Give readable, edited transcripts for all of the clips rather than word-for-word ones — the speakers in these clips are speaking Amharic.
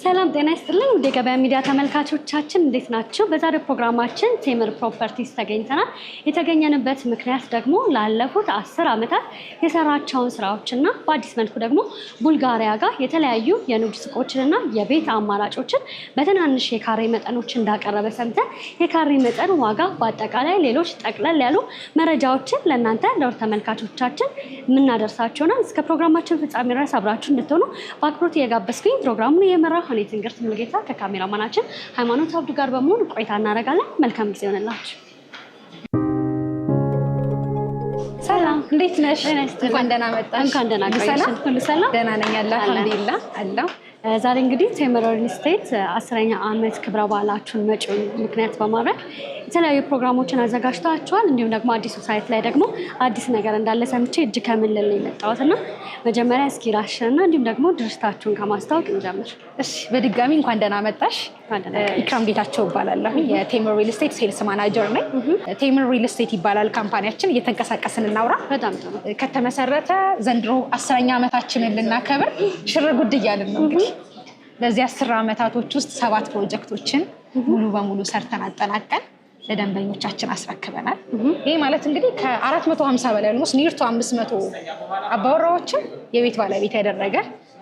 ሰላም ጤና ይስጥልኝ ወደ ገበያ ሚዲያ ተመልካቾቻችን እንዴት ናችሁ? በዛሬው ፕሮግራማችን ቴምር ፕሮፐርቲስ ተገኝተናል። የተገኘንበት ምክንያት ደግሞ ላለፉት 10 ዓመታት የሰራቸውን ስራዎችና በአዲስ መልኩ ደግሞ ቡልጋሪያ ጋር የተለያዩ የንግድ ሱቆችንና የቤት አማራጮችን በትናንሽ የካሬ መጠኖች እንዳቀረበ ሰምተን የካሬ መጠን ዋጋ በአጠቃላይ ሌሎች ጠቅለል ያሉ መረጃዎችን ለእናንተ ለወር ተመልካቾቻችን የምናደርሳቸውና እስከ ፕሮግራማችን ፍጻሜ ድረስ አብራችሁ እንድትሆኑ በአክብሮት እየጋበዝኩኝ ፕሮግራሙን የመራው እኔ ትንግርት ሙሉጌታ ከካሜራማናችን ሃይማኖት አብዱ ጋር በመሆን ቆይታ እናደርጋለን። መልካም ጊዜ ይሆንላችሁ። ሰላም እንዴት ነሽ? እንኳን ደህና መጣሽ። እንኳን ደህና ቆየሽ። ሁሉ ሰላም? ደህና ነኝ አልሐምዱሊላህ አላህ። ዛሬ እንግዲህ ቴምር ሪል ስቴት 10ኛ ዓመት ክብረ በዓላችሁን መጪውን ምክንያት በማድረግ የተለያዩ ፕሮግራሞችን አዘጋጅታችኋል። እንዲሁም ደግሞ አዲሱ ሳይት ላይ ደግሞ አዲስ ነገር እንዳለ ሰምቼ እጅ ከምልል ነው የመጣሁትና መጀመሪያ እስኪ ራስሽንና እንዲሁም ደግሞ ድርጅታችሁን ከማስተዋወቅ እንጀምር። እሺ፣ በድጋሚ እንኳን ደህና መጣሽ። ኢክራም ጌታቸው እባላለሁ። የቴምር ሪል ስቴት ሴልስ ማናጀር ነኝ። ቴምር ሪል ስቴት ይባላል ካምፓኒያችን። እየተንቀሳቀስን እናውራ። በጣም ጥሩ። ከተመሰረተ ዘንድሮ 10ኛ ዓመታችንን ልናከብር ሽር ጉድ እያልን ነው። እንግዲህ በዚህ 10 ዓመታቶች ውስጥ 7 ፕሮጀክቶችን ሙሉ በሙሉ ሰርተን አጠናቀን ለደንበኞቻችን አስረክበናል። ይሄ ማለት እንግዲህ ከ450 በላይ ነው ኒርቶ 500 አባወራዎችን የቤት ባለቤት ያደረገ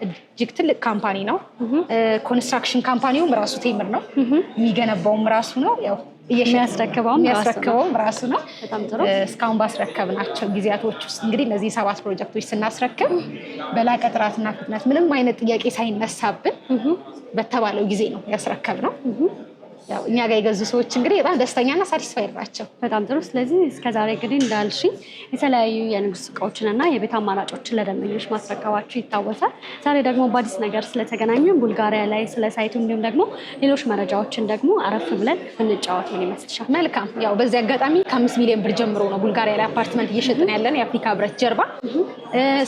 እጅግ ትልቅ ካምፓኒ ነው። ኮንስትራክሽን ካምፓኒውም ራሱ ቴምር ነው፣ የሚገነባውም ራሱ ነው፣ ያው የሚያስረክበውም ራሱ ነው። በጣም ጥሩ። እስካሁን ባስረከብናቸው ጊዜያቶች ውስጥ እንግዲህ እነዚህ 7 ፕሮጀክቶች ስናስረክብ በላቀ ጥራትና ፍጥነት ምንም አይነት ጥያቄ ሳይነሳብን በተባለው ጊዜ ነው ያስረከብነው። ያው እኛ ጋር የገዙ ሰዎች እንግዲህ በጣም ደስተኛና ሳቲስፋይድ ናቸው። በጣም ጥሩ። ስለዚህ እስከዛሬ እንግዲህ እንዳልሽ የተለያዩ የንግድ ሱቆችንና የቤት አማራጮችን ለደንበኞች ማስረከባችሁ ይታወሳል። ዛሬ ደግሞ በአዲስ ነገር ስለተገናኘን ቡልጋሪያ ላይ ስለ ሳይቱ እንዲሁም ደግሞ ሌሎች መረጃዎችን ደግሞ አረፍ ብለን ብንጫወት ምን ይመስልሻል? መልካም። ያው በዚህ አጋጣሚ ከ5 ሚሊዮን ብር ጀምሮ ነው ቡልጋሪያ ላይ አፓርትመንት እየሸጥን ያለን የአፍሪካ ህብረት ጀርባ።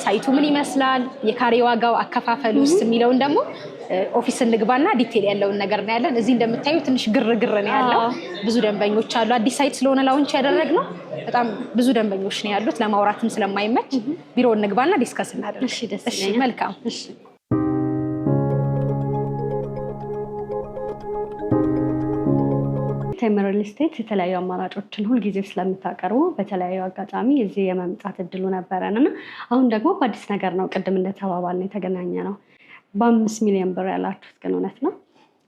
ሳይቱ ምን ይመስላል፣ የካሬ ዋጋው፣ አከፋፈል ውስጥ የሚለውን ደግሞ ኦፊስ እንግባና ዲቴል ያለውን ነገር ነው ያለን። እዚህ እንደምታዩ ትንሽ ግርግር ነው ያለው። ብዙ ደንበኞች አሉ። አዲስ ሳይት ስለሆነ ላውንች ያደረግነው በጣም ብዙ ደንበኞች ነው ያሉት። ለማውራትም ስለማይመች ቢሮ እንግባና ዲስከስ እናደርግ። እሺ፣ ደስ እሺ፣ መልካም። እሺ። ቴምር ሪል ስቴት የተለያዩ አማራጮችን ሁልጊዜ ስለምታቀርቡ በተለያዩ አጋጣሚ እዚህ የመምጣት እድሉ ነበረንና አሁን ደግሞ በአዲስ ነገር ነው ቅድም እንደተባባልን የተገናኘ ነው። በ5 ሚሊዮን ብር ያላችሁት ግን እውነት ነው?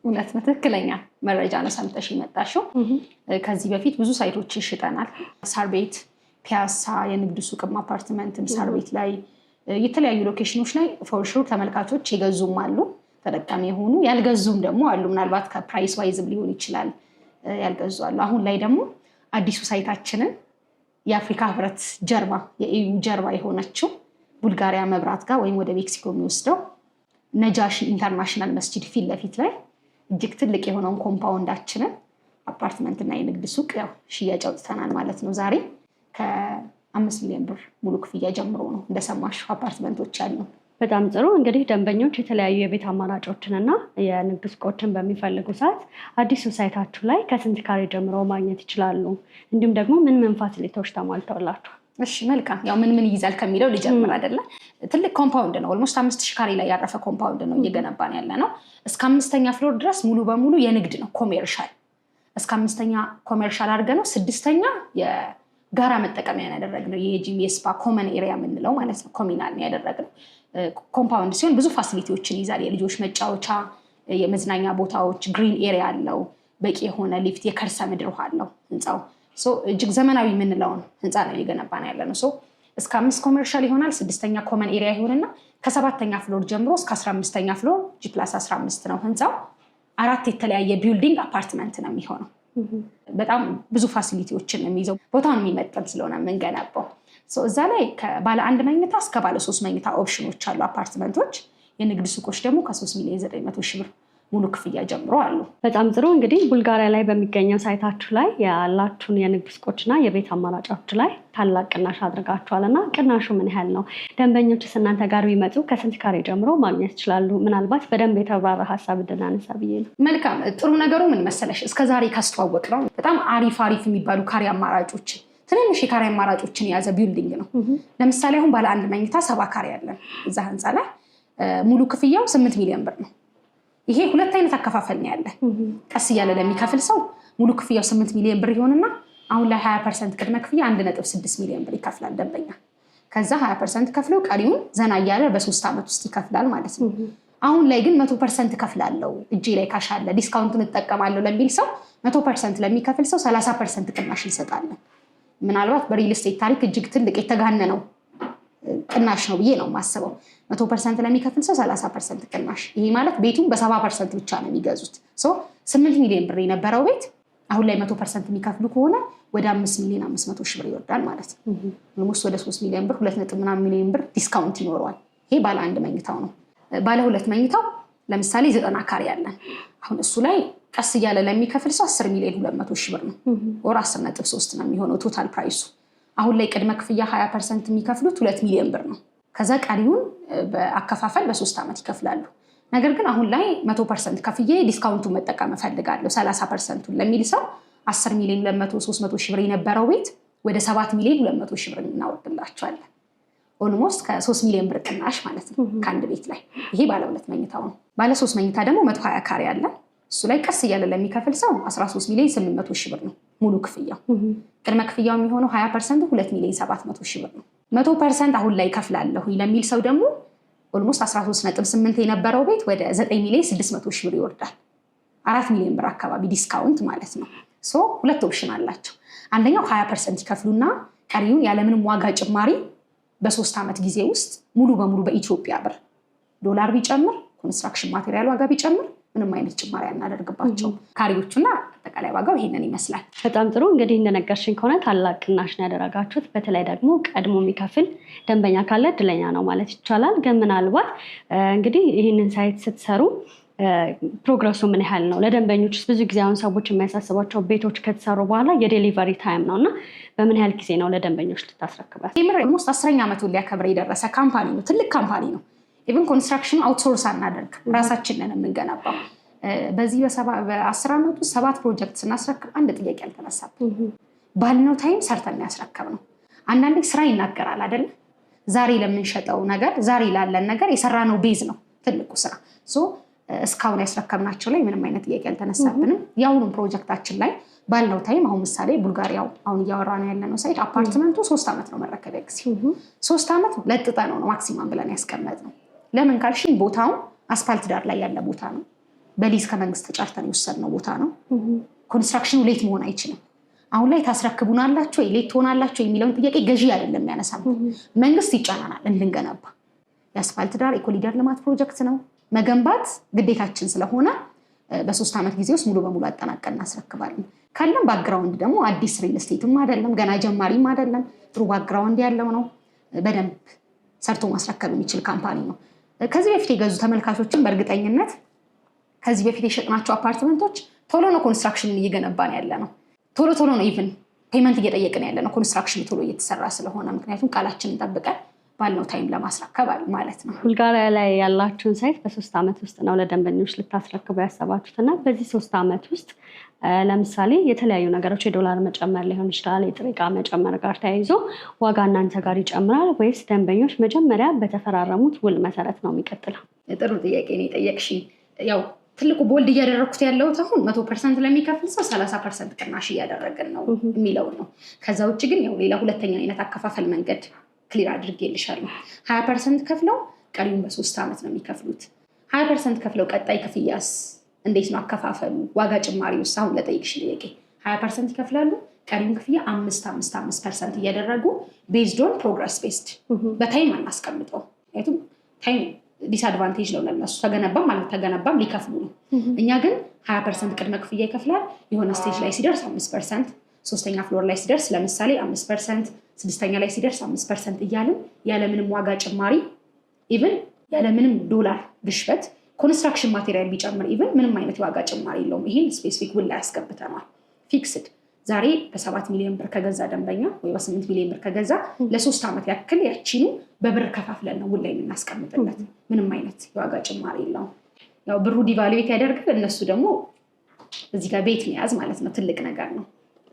እውነት ነው። ትክክለኛ መረጃ ነው ሰምተሽ የመጣሽው። ከዚህ በፊት ብዙ ሳይቶች ይሽጠናል። ሳር ቤት፣ ፒያሳ፣ የንግድ ሱቅም አፓርትመንትም ሳር ቤት ላይ የተለያዩ ሎኬሽኖች ላይ ፎርሹር ተመልካቾች የገዙም አሉ፣ ተጠቃሚ የሆኑ ያልገዙም ደግሞ አሉ። ምናልባት ከፕራይስ ዋይዝም ሊሆን ይችላል ያልገዙ አሉ። አሁን ላይ ደግሞ አዲሱ ሳይታችንን የአፍሪካ ህብረት ጀርባ የኢዩ ጀርባ የሆነችው ቡልጋሪያ መብራት ጋር ወይም ወደ ሜክሲኮ የሚወስደው ነጃሺ ኢንተርናሽናል መስጂድ ፊት ለፊት ላይ እጅግ ትልቅ የሆነውን ኮምፓውንዳችንን አፓርትመንትና የንግድ ሱቅ ያው ሽያጭ አውጥተናል ማለት ነው። ዛሬ ከ5 ሚሊዮን ብር ሙሉ ክፍያ ጀምሮ ነው እንደሰማሽው አፓርትመንቶች አሉ። በጣም ጥሩ። እንግዲህ ደንበኞች የተለያዩ የቤት አማራጮችንና የንግድ ሱቆችን በሚፈልጉ ሰዓት አዲሱ ሳይታችሁ ላይ ከስንት ካሬ ጀምሮ ማግኘት ይችላሉ? እንዲሁም ደግሞ ምን ፋሲሊቲዎች ተሟልተውላችሁ? እሺ፣ መልካም። ያው ምን ይይዛል ከሚለው ልጀምር አይደለ? ትልቅ ኮምፓውንድ ነው። ኦልሞስት 5000 ካሬ ላይ ያረፈ ኮምፓውንድ ነው እየገነባን ያለ ነው። እስከ 5ኛ ፍሎር ድረስ ሙሉ በሙሉ የንግድ ነው፣ ኮሜርሻል። እስከ 5ኛ ኮሜርሻል አድርገን ነው 6ኛ የጋራ መጠቀሚያ ያደረግነው የጂም የስፓ ኮመን ኤሪያ የምንለው ማለት ነው። ኮሚናል ነው ያደረግነው። ኮምፓውንድ ሲሆን ብዙ ፋሲሊቲዎችን ይይዛል። የልጆች መጫወቻ፣ የመዝናኛ ቦታዎች፣ ግሪን ኤሪያ አለው፣ በቂ የሆነ ሊፍት፣ የከርሰ ምድር ውሃ አለው ህንፃው። እጅግ ዘመናዊ የምንለውን ህንፃ ነው እየገነባን ያለ ነው። እስከ 5 ኮሜርሻል ይሆናል፣ 6ኛ ኮመን ኤሪያ ይሆንና ከ7ኛ ፍሎር ጀምሮ እስከ 15ኛ ፍሎር G+15 ነው ህንፃው። 4 የተለያየ ቢልዲንግ አፓርትመንት ነው የሚሆነው። በጣም ብዙ ፋሲሊቲዎችን ነው የሚይዘው። ቦታውን የሚመጥን ስለሆነ የምንገነባው እዛ ላይ ከባለ 1 መኝታ እስከ ባለ 3 መኝታ ኦፕሽኖች አሉ አፓርትመንቶች። የንግድ ሱቆች ደግሞ ከ3 ሚሊዮን 900 ሺህ ብር ሙሉ ክፍያ ጀምሮ አሉ። በጣም ጥሩ። እንግዲህ ቡልጋሪያ ላይ በሚገኘው ሳይታችሁ ላይ ያላችሁን የንግድ ሱቆችና የቤት አማራጮች ላይ ታላቅ ቅናሽ አድርጋችኋልና ቅናሹ ምን ያህል ነው? ደንበኞችስ እናንተ ጋር ቢመጡ ከስንት ካሬ ጀምሮ ማግኘት ይችላሉ? ምናልባት በደንብ የተብራራ ሀሳብ እንድናነሳ ብዬ ነው። መልካም። ጥሩ ነገሩ ምን መሰለሽ፣ እስከዛሬ ካስተዋወቅ ነው በጣም አሪፍ የሚባሉ ካሬ አማራጮች፣ ትንንሽ የካሬ አማራጮችን የያዘ ቢልዲንግ ነው። ለምሳሌ አሁን ባለ 1 መኝታ 70 ካሬ ያለን እዛ ህንፃ ላይ ሙሉ ክፍያው 8 ሚሊዮን ብር ነው። ይሄ ሁለት አይነት አከፋፈል ነው ያለ። ቀስ እያለ ለሚከፍል ሰው ሙሉ ክፍያው 8 ሚሊዮን ብር ይሆንና አሁን ላይ 20% ቅድመ ክፍያ 1.6 ሚሊዮን ብር ይከፍላል ደንበኛ። ከዛ 20% ከፍለው ቀሪውን ዘና እያለ በ3 ዓመት ውስጥ ይከፍላል ማለት ነው። አሁን ላይ ግን 100% ከፍላለሁ እጄ ላይ ካሽ አለ ዲስካውንቱን እጠቀማለሁ ለሚል ሰው 100% ለሚከፍል ሰው 30% ቅናሽ እንሰጣለን። ምናልባት በሪል ስቴት ታሪክ እጅግ ትልቅ የተጋነነው ቅናሽ ነው ብዬ ነው የማስበው። 100% ለሚከፍል ሰው 30% ቅናሽ። ይሄ ማለት ቤቱን በ70% ብቻ ነው የሚገዙት። 8 ሚሊዮን ብር የነበረው ቤት አሁን ላይ 100% የሚከፍሉ ከሆነ ወደ 5 ሚሊዮን 500 ሺህ ብር ይወርዳል ማለት ነው። ኦልሞስት ወደ 3 ሚሊዮን ብር 2.9 ሚሊዮን ብር ዲስካውንት ይኖረዋል። ይሄ ባለ አንድ መኝታው ነው። ባለ ሁለት መኝታው ለምሳሌ 90 ካሬ ያለን አሁን እሱ ላይ ቀስ እያለ ለሚከፍል ሰው 10 ሚሊዮን 200 ሺህ ብር ነው ወር 10.3 ነው የሚሆነው ቶታል ፕራይሱ። አሁን ላይ ቅድመ ክፍያ 20% የሚከፍሉት 2 ሚሊዮን ብር ነው። ከዛ ቀሪውን በአከፋፈል በ3 ዓመት ይከፍላሉ። ነገር ግን አሁን ላይ 100% ከፍዬ ዲስካውንቱን መጠቀም እፈልጋለሁ 30%ን ለሚል ሰው 10 ሚሊዮን 200-300 ሺህ ብር የነበረው ቤት ወደ 7 ሚሊዮን 200 ሺህ ብር እናወርድላቸዋለን። ኦልሞስት ከ3 ሚሊዮን ብር ቅናሽ ማለት ነው ከአንድ ቤት ላይ። ይሄ ባለ ሁለት መኝታው ነው። ባለ 3 መኝታ ደግሞ 120 ካሬ አለ። እሱ ላይ ቀስ እያለ ለሚከፍል ሰው 13 ሚሊዮን 800 ሺህ ብር ነው ሙሉ ክፍያው። ቅድመ ክፍያው የሚሆነው 20% 2 ሚሊዮን 700 ሺህ ብር ነው። 100% አሁን ላይ ከፍላለሁ ለሚል ሰው ደግሞ ኦልሞስት 13.8 የነበረው ቤት ወደ 9 ሚሊዮን 600 ሺህ ብር ይወርዳል። 4 ሚሊዮን ብር አካባቢ ዲስካውንት ማለት ነው። ሁለት ኦፕሽን አላቸው። አንደኛው 20% ይከፍሉና ቀሪውን ያለምንም ዋጋ ጭማሪ በ3 ዓመት ጊዜ ውስጥ ሙሉ በሙሉ በኢትዮጵያ ብር ዶላር ቢጨምር ኮንስትራክሽን ማቴሪያል ዋጋ ቢጨምር ምንም አይነት ጭማሪ አናደርግባቸው። ካሬዎቹና አጠቃላይ ዋጋው ይሄንን ይመስላል። በጣም ጥሩ። እንግዲህ እንደነገርሽኝ ከሆነ ታላቅ ቅናሽ ነው ያደረጋችሁት። በተለይ ደግሞ ቀድሞ የሚከፍል ደንበኛ ካለ እድለኛ ነው ማለት ይቻላል። ግን ምናልባት እንግዲህ ይህንን ሳይት ስትሰሩ ፕሮግረሱ ምን ያህል ነው? ለደንበኞች ብዙ ጊዜ አሁን ሰዎች የሚያሳስባቸው ቤቶች ከተሰሩ በኋላ የዴሊቨሪ ታይም ነው እና በምን ያህል ጊዜ ነው ለደንበኞች ልታስረክባል? ኦልሞስት 10ኛ ዓመቱን ሊያከብር የደረሰ ካምፓኒ ነው። ትልቅ ካምፓኒ ነው። ኢቭን ኮንስትራክሽኑ አውትሶርስ አናደርግ ራሳችንን የምንገነባው። በዚህ በ10 ዓመት ውስጥ 7 ፕሮጀክት ስናስረክብ አንድ ጥያቄ አልተነሳብን። ባልነው ታይም ሰርተን ያስረከብ ነው። አንዳንዴ ስራ ይናገራል አይደለ? ዛሬ ለምንሸጠው ነገር ዛሬ ላለን ነገር የሰራነው ቤዝ ነው ትልቁ ስራ። እስካሁን ያስረከብናቸው ላይ ምንም አይነት ጥያቄ አልተነሳብንም። የአሁኑም ፕሮጀክታችን ላይ ባልነው ታይም አሁን ምሳሌ ቡልጋሪያው አሁን እያወራን ያለነው ሳይት አፓርትመንቱ 3 ዓመት ነው መረከቢያ ጊዜ። 3 ዓመት ለጥጠ ነው ማክሲማም ብለን ያስቀመጥነው። ለምን ካልሽኝ ቦታው አስፋልት ዳር ላይ ያለ ቦታ ነው። በሊዝ ከመንግስት ተጫርተን የወሰድነው ቦታ ነው። ኮንስትራክሽኑ ሌት መሆን አይችልም። አሁን ላይ ታስረክቡናላችሁ ወይ ሌት ትሆናላችሁ የሚለውን ጥያቄ ገዢ አይደለም ያነሳም። መንግስት ይጫናናል እንድንገነባ። የአስፋልት ዳር የኮሪደር ልማት ፕሮጀክት ነው መገንባት ግዴታችን ስለሆነ በ3 ዓመት ጊዜ ውስጥ ሙሉ በሙሉ አጠናቀን እናስረክባለን። ካለን ባክግራውንድ ደግሞ አዲስ ሪል ስቴትም አይደለም ገና ጀማሪም አይደለም። ጥሩ ባክግራውንድ ያለው ነው። በደንብ ሰርቶ ማስረከብ የሚችል ካምፓኒ ነው። ከዚህ በፊት የገዙ ተመልካቾችን በእርግጠኝነት ከዚህ በፊት የሸጥናቸው አፓርትመንቶች ቶሎ ነው ኮንስትራክሽንን እየገነባን ያለ ነው። ቶሎ ነው ኢቭን ፔመንት እየጠየቅን ያለ ነው። ኮንስትራክሽን ቶሎ እየተሰራ ስለሆነ ምክንያቱም ቃላችንን ጠብቀን ባልነው ታይም ለማስረከብ ማለት ነው። ቡልጋሪያ ላይ ያላችሁን ሳይት በ3 ዓመት ውስጥ ነው ለደንበኞች ልታስረክቡ ያሰባችሁት እና በዚህ 3 ዓመት ውስጥ ለምሳሌ የተለያዩ ነገሮች የዶላር መጨመር ሊሆን ይችላል፣ የጥሬ ዕቃ መጨመር ጋር ተያይዞ ዋጋ እናንተ ጋር ይጨምራል ወይስ ደንበኞች መጀመሪያ በተፈራረሙት ውል መሰረት ነው የሚቀጥለው? ጥሩ ጥያቄ ነው የጠየቅሽኝ። ያው ትልቁ ቦልድ እያደረግኩት ያለሁት አሁን 100% ለሚከፍል ሰው 30% ቅናሽ እያደረግን ነው የሚለው ነው። ከዛ ውጭ ግን ያው ሌላ ሁለተኛ አይነት አከፋፈል መንገድ ክሊር አድርጌልሻለሁ። 20% ከፍለው ቀሪውን በ3 ዓመት ነው የሚከፍሉት። 20% ከፍለው ቀጣይ ክፍያስ እንዴት ነው አከፋፈሉ? ዋጋ ጭማሪ ውስጥ አሁን ለጠይቅሽ ጥያቄ 20% ይከፍላሉ። ቀሪውን ክፍያ 5% እያደረጉ ቤዝድ ኦን ፕሮግረስ ቤስድ በታይም አናስቀምጠው። ምክንያቱም ታይም ዲስአድቫንቴጅ ነው ለነሱ። ተገነባም አልተገነባም ሊከፍሉ ነው። እኛ ግን 20% ቅድመ ክፍያ ይከፍላል። የሆነ ስቴጅ ላይ ሲደርስ 5%፣ 3ኛ ፍሎር ላይ ሲደርስ ለምሳሌ 5%፣ 6ኛ ላይ ሲደርስ 5% እያልን ያለምንም ዋጋ ጭማሪ ኢቭን ያለምንም ዶላር ግሽበት ኮንስትራክሽን ማቴሪያል ቢጨምር ኢቭን ምንም አይነት የዋጋ ጭማሪ የለውም። ይሄን ስፔሲፊክ ውል ላይ ያስገብተናል። ፊክስድ ዛሬ በ7 ሚሊዮን ብር ከገዛ ደንበኛ ወይ በ8 ሚሊዮን ብር ከገዛ ለ3 ዓመት ያክል ያቺኑ በብር ከፋፍለን ነው ውል ላይ የምናስቀምጥለት። ምንም አይነት የዋጋ ጭማሪ የለውም። ያው ብሩ ዲቫሉዌት ያደርጋል፣ እነሱ ደግሞ እዚህ ጋር ቤት መያዝ ማለት ነው። ትልቅ ነገር ነው።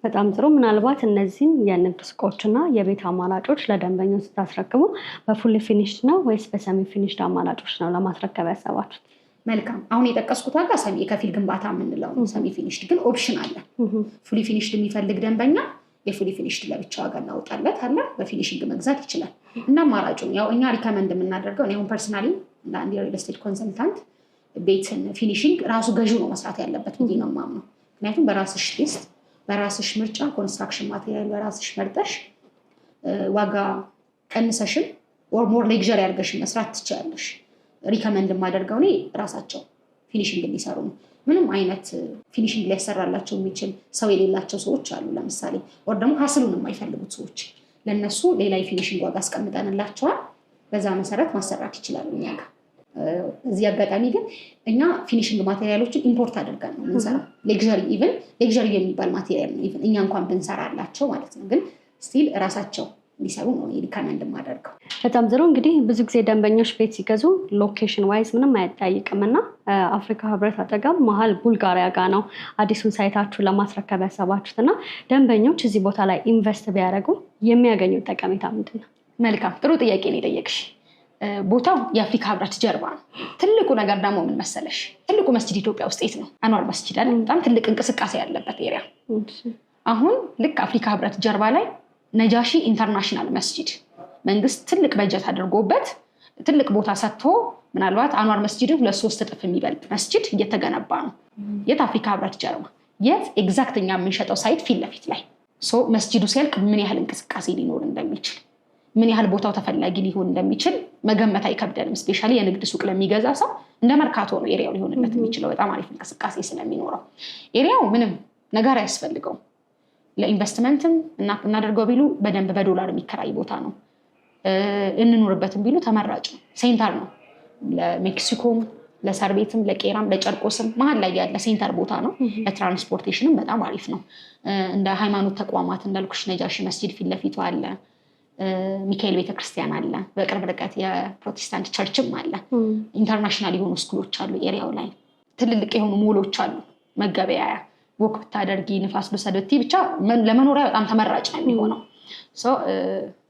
በጣም ጥሩ። ምናልባት እነዚህን የንግድ ሱቆችና የቤት አማራጮች ለደንበኞች ስታስረክቡ በፉል ፊኒሽድ ነው ወይስ በሰሚ ፊኒሽድ አማራጮች ነው ለማስረከብ ያሰባችሁት? መልካም አሁን የጠቀስኩት ዋጋ የከፊል ግንባታ የምንለው ነው። ሰሚ ፊኒሽድ ግን ኦፕሽን አለ። ፉሊ ፊኒሽድ የሚፈልግ ደንበኛ የፉሊ ፊኒሽድ ለብቻ ዋጋ እናወጣለት አለ። በፊኒሽንግ መግዛት ይችላል። እና አማራጩ ያው እኛ ሪከመንድ የምናደርገው ነው። ፐርሰናሊ እንደ አንድ ሪል ስቴት ኮንሰልታንት ቤትን ፊኒሽንግ ራሱ ገዢው ነው መስራት ያለበት ብዬ ነው የማምነው። ምክንያቱም በራስሽ ቴስት፣ በራስሽ ምርጫ ኮንስትራክሽን ማቴሪያል በራስሽ መርጠሽ ዋጋ ቀንሰሽም ኦር ሞር ሌክዠሪ አድርገሽ መስራት ትችላለሽ። ሪከመንድ የማደርገው እኔ ራሳቸው ፊኒሽንግ እንዲሰሩ ነው። ምንም አይነት ፊኒሽንግ ላይ ያሰራላቸው የሚችል ሰው የሌላቸው ሰዎች አሉ ለምሳሌ፣ ወር ደግሞ ሀስሉን የማይፈልጉት ሰዎች ለነሱ ሌላ የፊኒሽንግ ዋጋ አስቀምጠንላቸዋል። በዛ መሰረት ማሰራት ይችላሉ እኛ ጋር። እዚህ አጋጣሚ ግን እኛ ፊኒሽንግ ማቴሪያሎችን ኢምፖርት አድርገን ነው የምንሰራው። ሌክዠሪ የሚባል ማቴሪያል ነው እኛ እንኳን ብንሰራላቸው ማለት ነው። ግን ስቲል ራሳቸው እንዲሰሩ ነው ሪከመንድ የማደርገው። በጣም ጥሩ። እንግዲህ ብዙ ጊዜ ደንበኞች ቤት ሲገዙ ሎኬሽን ዋይዝ ምንም አይጠይቅም እና አፍሪካ ህብረት አጠገብ መሀል ቡልጋሪያ ጋር ነው አዲሱን ሳይታችሁ ለማስረከብ ያሰባችሁት እና ደንበኞች እዚህ ቦታ ላይ ኢንቨስት ቢያደርጉ የሚያገኙት ጠቀሜታ ምንድን ነው? መልካም ጥሩ ጥያቄ ነው የጠየቅሽ። ቦታው የአፍሪካ ህብረት ጀርባ ነው። ትልቁ ነገር ደግሞ ምን መሰለሽ፣ ትልቁ መስጂድ ኢትዮጵያ ውስጥ የት ነው? አንዋር መስጂድ አይደል? በጣም ትልቅ እንቅስቃሴ ያለበት ኤሪያ። አሁን ልክ አፍሪካ ህብረት ጀርባ ላይ ነጃሺ ኢንተርናሽናል መስጂድ መንግስት ትልቅ በጀት አድርጎበት ትልቅ ቦታ ሰጥቶ ምናልባት አንዋር መስጂድን 2-3 እጥፍ የሚበልጥ መስጂድ እየተገነባ ነው። የት? አፍሪካ ህብረት ጀርባ። የት ኤግዛክትኛ የምንሸጠው ሳይት ፊት ለፊት ላይ። መስጂዱ ሲያልቅ ምን ያህል እንቅስቃሴ ሊኖር እንደሚችል፣ ምን ያህል ቦታው ተፈላጊ ሊሆን እንደሚችል መገመት አይከብደንም። ስፔሻሊ የንግድ ሱቅ ለሚገዛ ሰው እንደ መርካቶ ነው ኤሪያው ሊሆንለት የሚችለው። በጣም አሪፍ እንቅስቃሴ ስለሚኖረው ኤሪያው ምንም ነገር አያስፈልገውም። ለኢንቨስትመንትም እናደርገው ቢሉ በደንብ በዶላር የሚከራይ ቦታ ነው። እንኑርበትም ቢሉ ተመራጭ ነው። ሴንተር ነው። ለሜክሲኮም፣ ለሳር ቤትም፣ ለቄራም፣ ለጨርቆስም መሀል ላይ ያለ ሴንተር ቦታ ነው። ለትራንስፖርቴሽንም በጣም አሪፍ ነው። እንደ ሃይማኖት ተቋማት እንዳልኩሽ ነጃሺ መስጂድ ፊት ለፊቱ አለ። ሚካኤል ቤተክርስቲያን አለ። በቅርብ ርቀት የፕሮቴስታንት ቸርችም አለ። ኢንተርናሽናል የሆኑ ስኩሎች አሉ ኤሪያው ላይ። ትልልቅ የሆኑ ሞሎች አሉ። መገበያያ ወክ ብታደርጊ ንፋስ ብሰደቲ ብቻ ለመኖሪያ በጣም ተመራጭ ነው የሚሆነው።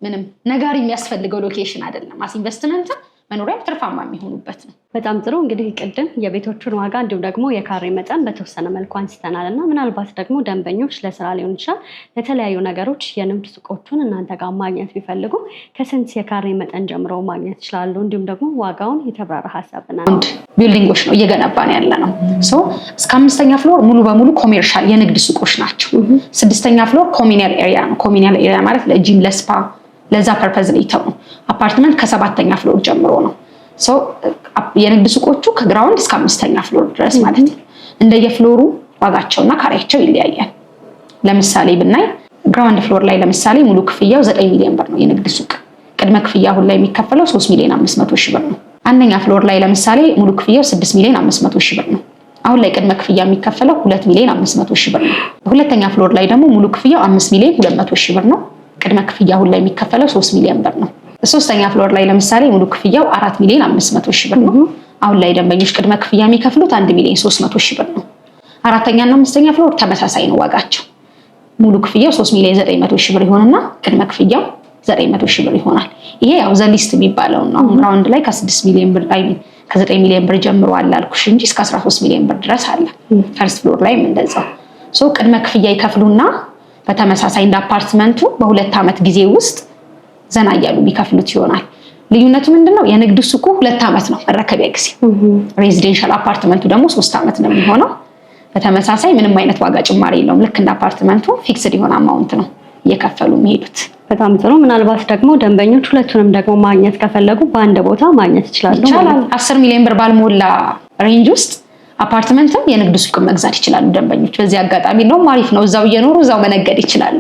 ምንም ነጋሪ የሚያስፈልገው ሎኬሽን አይደለም። አስ ኢንቨስትመንት መኖሪያ ትርፋማ የሚሆኑበት ነው። በጣም ጥሩ። እንግዲህ ቅድም የቤቶቹን ዋጋ እንዲሁም ደግሞ የካሬ መጠን በተወሰነ መልኩ አንስተናል እና ምናልባት ደግሞ ደንበኞች ለስራ ሊሆን ይችላል ለተለያዩ ነገሮች የንግድ ሱቆቹን እናንተ ጋር ማግኘት ቢፈልጉ ከስንት የካሬ መጠን ጀምሮ ማግኘት ይችላሉ? እንዲሁም ደግሞ ዋጋውን የተብራራ ሀሳብና ቢልዲንጎች ነው እየገነባን ያለ ነው። እስከ 5ኛ ፍሎር ሙሉ በሙሉ ኮሜርሻል የንግድ ሱቆች ናቸው። 6ኛ ፍሎር ኮሚኒያል ኤሪያ ነው። ኮሚኒያል ኤሪያ ማለት ለጂም ለስፓ ለዛ ፐርፐዝ ነው። አፓርትመንት ከ7ኛ ፍሎር ጀምሮ ነው። የንግድ ሱቆቹ ከግራውንድ እስከ 5ኛ ፍሎር ድረስ ማለት ነው። እንደየፍሎሩ ዋጋቸውና ካሬያቸው ይለያያል። ለምሳሌ ብናይ ግራውንድ ፍሎር ላይ ለምሳሌ ሙሉ ክፍያው 9 ሚሊዮን ብር ነው የንግድ ሱቅ። ቅድመ ክፍያ አሁን ላይ የሚከፈለው 3 ሚሊዮን 500 ሺህ ብር ነው። አንደኛ ፍሎር ላይ ለምሳሌ ሙሉ ክፍያው 6 ሚሊዮን 500 ሺህ ብር ነው። አሁን ላይ ቅድመ ክፍያ የሚከፈለው 2 ሚሊዮን 500 ሺህ ብር ነው። ሁለተኛ ፍሎር ላይ ደግሞ ሙሉ ክፍያው 5 ሚሊዮን 200 ሺህ ብር ነው። ቅድመ ክፍያ አሁን ላይ የሚከፈለው 3 ሚሊዮን ብር ነው። ሶስተኛ ፍሎር ላይ ለምሳሌ ሙሉ ክፍያው 4 ሚሊዮን 500 ሺህ ብር ነው። አሁን ላይ ደንበኞች ቅድመ ክፍያ የሚከፍሉት 1 ሚሊዮን 300 ሺህ ብር ነው። አራተኛና 5ኛ ፍሎር ተመሳሳይ ነው ዋጋቸው። ሙሉ ክፍያው 3 ሚሊዮን 900 ሺህ ብር ይሆንና ቅድመ ክፍያው 900 ሺህ ብር ይሆናል። ይሄ ያው ዘሊስት የሚባለው ነው። አሁን ግራውንድ ላይ ከ6 ሚሊዮን ብር ላይ ከ9 ሚሊዮን ብር ጀምሮ አለ አልኩሽ እንጂ እስከ 13 ሚሊዮን ብር ድረስ አለ። ፈርስት ፍሎር ላይም እንደዛው ቅድመ ክፍያ ይከፍሉና በተመሳሳይ እንደ አፓርትመንቱ በ2 ዓመት ጊዜ ውስጥ ዘና እያሉ የሚከፍሉት ይሆናል። ልዩነቱ ምንድነው? የንግድ ሱቁ 2 ዓመት ነው መረከቢያ ጊዜ። ሬዚደንሻል አፓርትመንቱ ደግሞ 3 ዓመት ነው የሚሆነው። በተመሳሳይ ምንም አይነት ዋጋ ጭማሪ የለውም። ልክ እንደ አፓርትመንቱ ፊክስድ የሆነ አማውንት ነው እየከፈሉ የሚሄዱት። በጣም ጥሩ። ምናልባት ደግሞ ደንበኞች ሁለቱንም ደግሞ ማግኘት ከፈለጉ በአንድ ቦታ ማግኘት ይችላሉ። 10 ሚሊዮን ብር ባልሞላ ሬንጅ ውስጥ አፓርትመንትም የንግድ ሱቅ መግዛት ይችላሉ ደንበኞች። በዚህ አጋጣሚ ነው አሪፍ ነው። እዛው እየኖሩ እዛው መነገድ ይችላሉ።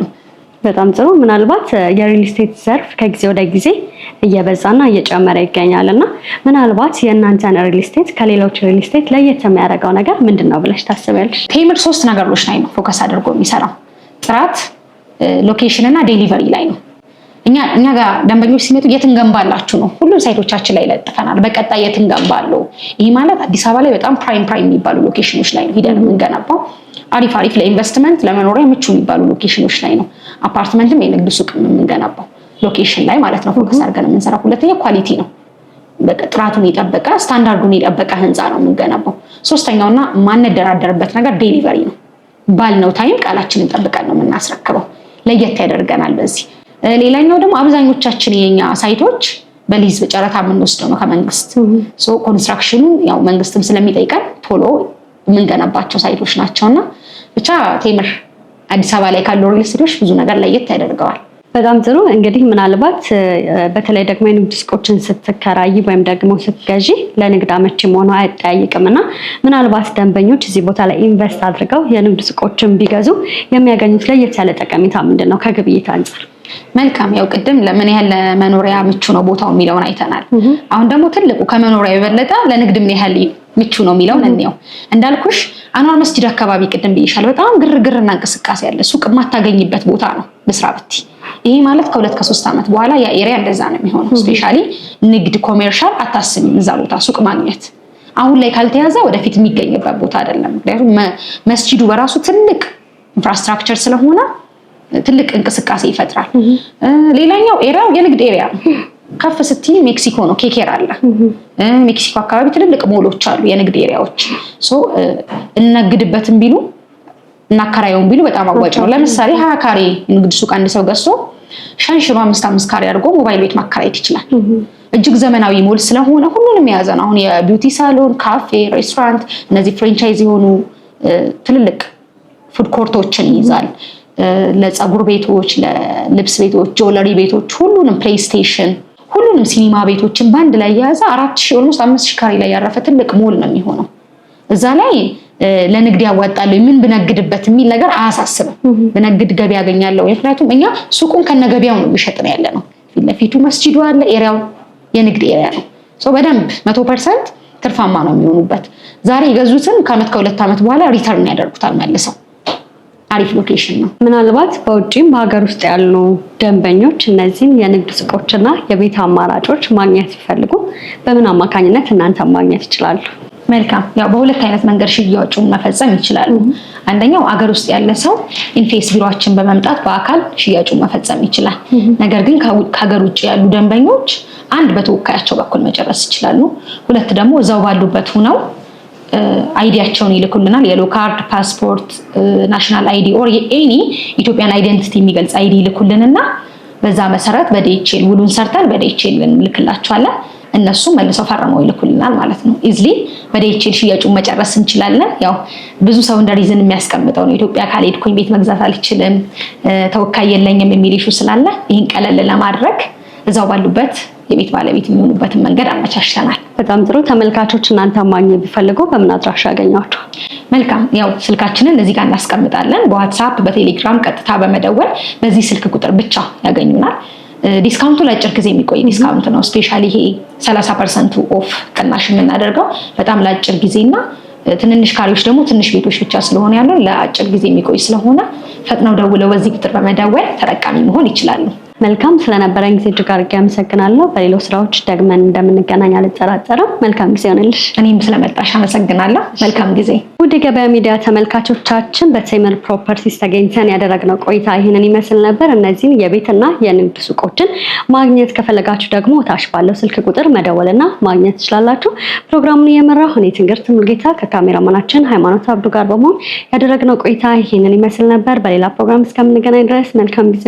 በጣም ጥሩ። ምናልባት የሪል ስቴት ዘርፍ ከጊዜ ወደ ጊዜ እየበዛና እየጨመረ ይገኛል እና ምናልባት የእናንተን ሪል ስቴት ከሌሎች ሪል ስቴት ለየት የሚያደርገው ነገር ምንድነው ብለሽ ታስቢያለሽ? ቴምር 3 ነገሮች ላይ ነው ፎከስ አድርጎ የሚሰራው። ጥራት፣ ሎኬሽን እና ዴሊቨሪ ላይ ነው። እኛ ጋር ደንበኞች ሲመጡ የት እንገንባላችሁ ነው። ሁሉም ሳይቶቻችን ላይ ለጥፈናል። በቀጣይ የት እንገንባሉ። ይሄ ማለት አዲስ አበባ ላይ በጣም ፕራይም የሚባሉ ሎኬሽኖች ላይ ነው ሄደን የምንገነባው። አሪፍ ለኢንቨስትመንት ለመኖሪያ ምቹ የሚባሉ ሎኬሽኖች ላይ ነው። አፓርትመንትም የንግድ ሱቅ የምንገነባው ሎኬሽን ላይ ማለት ነው ፎከስ አድርገን የምንሰራው። ሁለተኛ ኳሊቲ ነው። ጥራቱን የጠበቀ ስታንዳርዱን የጠበቀ ህንፃ ነው የምንገነባው። ሶስተኛውና ማንደራደርበት ነገር ዴሊቨሪ ነው። ባልነው ታይም ቃላችንን ጠብቀን ነው የምናስረክበው። ለየት ያደርገናል በዚህ። ሌላኛው ደግሞ አብዛኞቻችን የኛ ሳይቶች በሊዝ በጨረታ የምንወስደው ነው ከመንግስት። ኮንስትራክሽኑ ያው መንግስትም ስለሚጠይቀን ቶሎ የምንገነባቸው ሳይቶች ናቸውና ብቻ ቴምር አዲስ አበባ ላይ ካሉ ሪል ስቴቶች ብዙ ነገር ለየት ያደርገዋል። በጣም ጥሩ። እንግዲህ ምናልባት በተለይ ደግሞ የንግድ ሱቆችን ስትከራይ ወይም ደግሞ ስትገዢ ለንግድ አመቺ መሆኑ አይጠያይቅምና ምናልባት ደንበኞች እዚህ ቦታ ላይ ኢንቨስት አድርገው የንግድ ሱቆችን ቢገዙ የሚያገኙት ለየት ያለ ጠቀሜታ ምንድን ነው ከግብይት አንጻር? መልካም። ያው ቅድም ለምን ያህል ለመኖሪያ ምቹ ነው ቦታው የሚለውን አይተናል። አሁን ደግሞ ትልቁ ከመኖሪያ የበለጠ ለንግድ ምን ያህል ምቹ ነው የሚለውን እንየው። እንዳልኩሽ አንዋር መስጂድ አካባቢ ቅድም ብዬሻለሁ፣ በጣም ግርግርና እንቅስቃሴ ያለ ሱቅ የማታገኝበት ቦታ ነው ብስራብቲ። ይሄ ማለት ከ2 ከ3 ዓመት በኋላ ያ ኤሪያ እንደዛ ነው የሚሆነው። ስፔሻሊ ንግድ ኮሜርሻል አታስቢም እዛ ቦታ ሱቅ ማግኘት። አሁን ላይ ካልተያዘ ወደፊት የሚገኝበት ቦታ አይደለም። ምክንያቱም መስጂዱ በራሱ ትልቅ ኢንፍራስትራክቸር ስለሆነ ትልቅ እንቅስቃሴ ይፈጥራል። ሌላኛው ኤሪያው የንግድ ኤሪያ ነው። ከፍ ስትይ ሜክሲኮ ነው፣ ኬኬር አለ። ሜክሲኮ አካባቢ ትልልቅ ሞሎች አሉ፣ የንግድ ኤሪያዎች። እነግድበትም ቢሉ እናከራየውን ቢሉ በጣም አዋጭ ነው። ለምሳሌ 20 ካሬ ንግድ ሱቅ አንድ ሰው ገዝቶ ሸንሽኖ 5 ካሬ አድርጎ ሞባይል ቤት ማከራየት ይችላል። እጅግ ዘመናዊ ሞል ስለሆነ ሁሉንም የያዘ ነው። አሁን የቢዩቲ ሳሎን፣ ካፌ፣ ሬስቶራንት፣ እነዚህ ፍራንቻይዝ የሆኑ ትልልቅ ፉድ ኮርቶችን ይይዛል። ለፀጉር ቤቶች፣ ለልብስ ቤቶች፣ ጆለሪ ቤቶች፣ ሁሉንም ፕሌይስቴሽን፣ ሁሉንም ሲኒማ ቤቶችን በአንድ ላይ የያዘ 4000 ኦልሞስት 5000 ካሬ ላይ ያረፈ ትልቅ ሞል ነው የሚሆነው። እዛ ላይ ለንግድ ያዋጣል ምን ብነግድበት የሚል ነገር አያሳስብም። ብነግድ ገቢ ያገኛለሁ። ምክንያቱም እኛ ሱቁን ከነገቢያው ነው የሚሸጥን ያለ ነው። ፊት ለፊቱ መስጂዱ አለ፣ ኤሪያው የንግድ ኤሪያ ነው። በደንብ 100% ትርፋማ ነው የሚሆኑበት። ዛሬ የገዙትን ከአመት ከ2 ዓመት በኋላ ሪተርን ያደርጉታል መልሰው። አሪፍ ሎኬሽን ነው። ምናልባት በውጪም በሀገር ውስጥ ያሉ ደንበኞች እነዚህን የንግድ ሱቆችና የቤት አማራጮች ማግኘት ሲፈልጉ በምን አማካኝነት እናንተ ማግኘት ይችላሉ? መልካም። ያው በሁለት አይነት መንገድ ሽያጩን መፈጸም ይችላሉ። አንደኛው አገር ውስጥ ያለ ሰው ኢንፌስ ቢሮአችን በመምጣት በአካል ሽያጩን መፈጸም ይችላል። ነገር ግን ከሀገር ውጭ ያሉ ደንበኞች አንድ በተወካያቸው በኩል መጨረስ ይችላሉ። ሁለት ደግሞ እዛው ባሉበት ሆነው አይዲያቸውን ይልኩልናል። የሎ ካርድ፣ ፓስፖርት፣ ናሽናል አይዲ ኦር ኤኒ ኢትዮጵያን አይደንቲቲ የሚገልጽ አይዲ ይልኩልንና በዛ መሰረት በዲኤችኤል ውሉን ሰርተን በዲኤችኤል እንልክላቸዋለን። እነሱ መልሰው ፈርመው ይልኩልናል ማለት ነው። ኢዝሊ በዲኤችኤል ሽያጩን መጨረስ እንችላለን። ያው ብዙ ሰው እንደ ሪዝን የሚያስቀምጠው ነው ኢትዮጵያ ካልሄድኩኝ ቤት መግዛት አልችልም፣ ተወካይ የለኝም የሚል ኢሹ ስላለ ይህን ቀለል ለማድረግ እዛው ባሉበት የቤት ባለቤት የሚሆኑበትን መንገድ አመቻችተናል። በጣም ጥሩ። ተመልካቾች እናንተ ማግኘት ቢፈልጉ በምን አድራሻ ያገኛችሁ? መልካም። ያው ስልካችንን እዚህ ጋር እናስቀምጣለን። በዋትስአፕ በቴሌግራም ቀጥታ በመደወል በዚህ ስልክ ቁጥር ብቻ ያገኙናል። ዲስካውንቱ ለአጭር ጊዜ የሚቆይ ዲስካውንት ነው። ስፔሻሊ ይሄ 30% ኦፍ ቅናሽ የምናደርገው በጣም ለአጭር ጊዜና ትንንሽ ካሬዎች ደግሞ ትንሽ ቤቶች ብቻ ስለሆነ ያለው ለአጭር ጊዜ የሚቆይ ስለሆነ ፈጥነው ደውለው በዚህ ቁጥር በመደወል ተጠቃሚ መሆን ይችላሉ። መልካም። ስለነበረን ጊዜ እጅግ አድርጌ አመሰግናለሁ። በሌሎች ስራዎች ደግመን እንደምንገናኝ አልጠራጠርም። መልካም ጊዜ ሆነልሽ። እኔም ስለመጣሽ አመሰግናለሁ። መልካም ጊዜ። ውድ የገበያ ሚዲያ ተመልካቾቻችን በቴምር ፕሮፐርቲስ ተገኝተን ያደረግነው ቆይታ ይህንን ይመስል ነበር። እነዚህን የቤትና የንግድ ሱቆችን ማግኘት ከፈለጋችሁ ደግሞ ታች ባለው ስልክ ቁጥር መደወልና ማግኘት ትችላላችሁ። ፕሮግራሙን እየመራሁ እኔ ትንግርት ሙሉጌታ ከካሜራማናችን ሃይማኖት አብዱ ጋር በመሆን ያደረግነው ቆይታ ይህንን ይመስል ነበር። በሌላ ፕሮግራም እስከምንገናኝ ድረስ መልካም ጊዜ